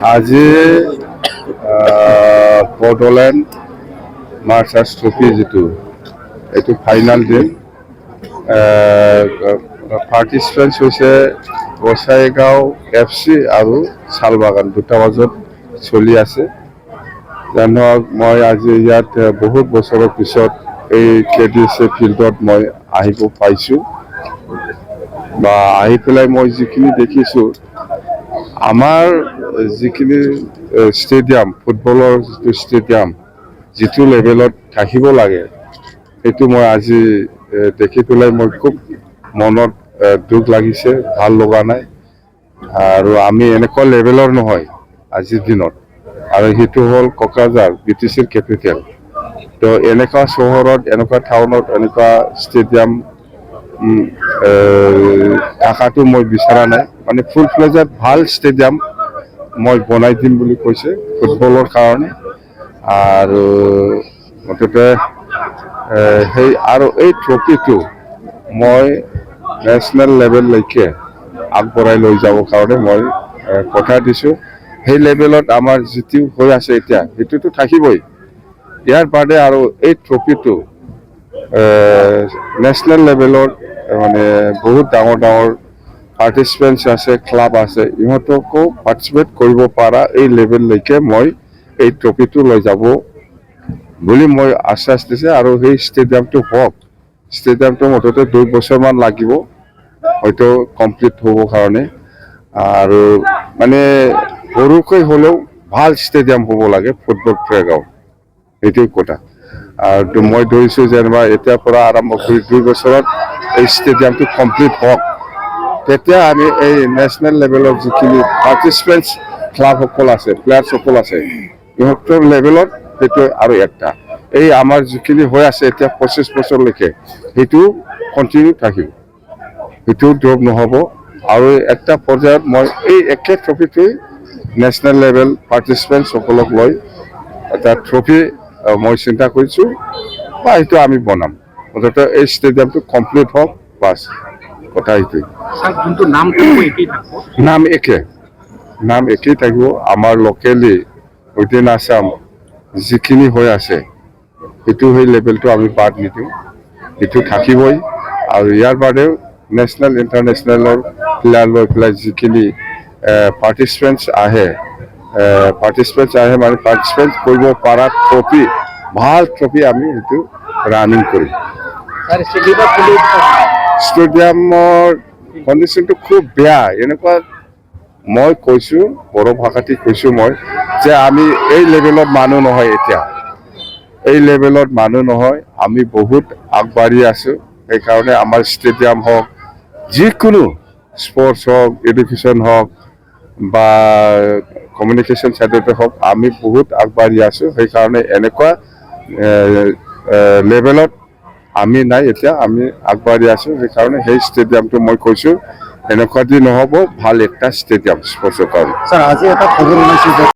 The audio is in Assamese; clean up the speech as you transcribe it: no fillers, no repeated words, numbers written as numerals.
আজি বড়োলেণ্ড মাৰ্চাৰ্ছ ট্ৰফি যিটো এইটো ফাইনেল দিন পাৰ্টিচিপেণ্টছ হৈছে গোসাইগাঁও FC আৰু শালবাগান দুটা মাজত চলি আছে। জানক মই আজি ইয়াত বহুত বছৰৰ পিছত এই Kdsa ফিল্ডত মই আহিব পাইছোঁ বা আহি পেলাই মই যিখিনি দেখিছোঁ আমাৰ যিখিনি ষ্টেডিয়াম ফুটবলৰ যিটো ষ্টেডিয়াম যিটো লেভেলত থাকিব লাগে সেইটো মই আজি দেখি পেলাই মই খুব মনত দুখ লাগিছে, ভাল লগা নাই। আৰু আমি এনেকুৱা লেভেলৰ নহয় আজিৰ দিনত, আৰু সেইটো হ'ল কোকৰাঝাৰ Kdsaৰ কেপিটেল। তো এনেকুৱা চহৰত এনেকুৱা টাউনত এনেকুৱা ষ্টেডিয়াম থকাটো মই বিচৰা নাই। মানে ফুল ফ্লেজত ভাল ষ্টেডিয়াম মই বনাই দিম বুলি কৈছে ফুটবলৰ কাৰণে। আৰু মুঠতে সেই আৰু এই ট্ৰফিটো মই নেশ্যনেল লেভেললৈকে আগবঢ়াই লৈ যাবৰ কাৰণে মই কথা দিছোঁ। সেই লেভেলত আমাৰ যিটো হৈ আছে এতিয়া সেইটোতো থাকিবই, ইয়াৰ বাদে আৰু এই ট্ৰফিটো নেশ্যনেল লেভেলত মানে বহুত ডাঙৰ ডাঙৰ পাৰ্টিচিপেণ্টছ আছে, ক্লাব আছে, ইহঁতকো পাৰ্টিচিপেট কৰিব পৰা এই লেভেললৈকে মই এই ট্ৰফিটো লৈ যাব বুলি মই আশ্বাস দিছে। আৰু সেই ষ্টেডিয়ামটো হওক, ষ্টেডিয়ামটো মুঠতে 2 বছৰমান লাগিব হয়তো কমপ্লিট হ'বৰ কাৰণে। আৰু মানে সৰুকৈ হ'লেও ভাল ষ্টেডিয়াম হ'ব লাগে ফুটবল প্লেগ্ৰাউণ্ড, এইটোৱে কথা। আৰু মই ধৰিছোঁ যেনিবা এতিয়াৰ পৰা আৰম্ভ কৰি 2 বছৰত এই ষ্টেডিয়ামটো কমপ্লিট হওক, তেতিয়া আমি এই নেশ্যনেল লেভেলৰ যিখিনি পাৰ্টিচিপেণ্টছ ক্লাবসকল আছে, প্লেয়াৰ্ছসকল আছে, ইহঁতৰ লেভেলত সেইটো আৰু একটা এই আমাৰ যিখিনি হৈ আছে এতিয়া 25 বছৰলৈকে সেইটো কণ্টিনিউ থাকিব, সেইটো ড্ৰপ নহ'ব। আৰু একটা পৰ্যায়ত মই এই একে ট্ৰফিটোৱেই নেশ্যনেল লেভেল পাৰ্টিচিপেণ্টছসকলক লৈ এটা ট্ৰফি মই চিন্তা কৰিছোঁ বা সেইটো আমি বনাম। মুঠতে এই ষ্টেডিয়ামটো কমপ্লিট হওক, বাছ কথা এইটোৱেই। নাম একেই থাকিব। আমাৰ লোকেলি উইদিন আছাম যিখিনি হৈ আছে সেইটো সেই লেভেলটো আমি বাদ নিদিওঁ, সেইটো থাকিবই। আৰু ইয়াৰ বাদেও নেশ্যনেল ইণ্টাৰনেশ্যনেলৰ প্লেয়াৰ লৈ পেলাই যিখিনি পাৰ্টিচিপেণ্টছ আহে মানে পাৰ্টিচিপেট কৰিব পৰা ট্ৰফি, ভাল ট্ৰফি আমি সেইটো ৰানিং কৰিম। ষ্টেডিয়ামৰ কণ্ডিশ্যনটো খুব বেয়া। এনেকুৱা মই কৈছোঁ, বড়ো ভাষাতে কৈছোঁ মই, যে আমি এই লেভেলত মানুহ নহয়, এতিয়া এই লেভেলত মানুহ নহয়, আমি বহুত আগবাঢ়ি আছোঁ। সেইকাৰণে আমাৰ ষ্টেডিয়াম হওক, যিকোনো স্পৰ্টছ হওক, এডুকেশ্যন হওক বা কমিউনিকেশ্যন ছাইডতে হওক, আমি বহুত আগবাঢ়ি আছোঁ। সেইকাৰণে এনেকুৱা লেভেলত আমি নাই, এতিয়া আমি আগবাঢ়ি আছোঁ। সেইকাৰণে সেই ষ্টেডিয়ামটো মই কৈছোঁ এনেকুৱা দি নহ'ব, ভাল একটা ষ্টেডিয়াম স্পৰ্টছৰ কাৰণে। স্যাৰ, আজি এটা খবৰ ওলাইছে যে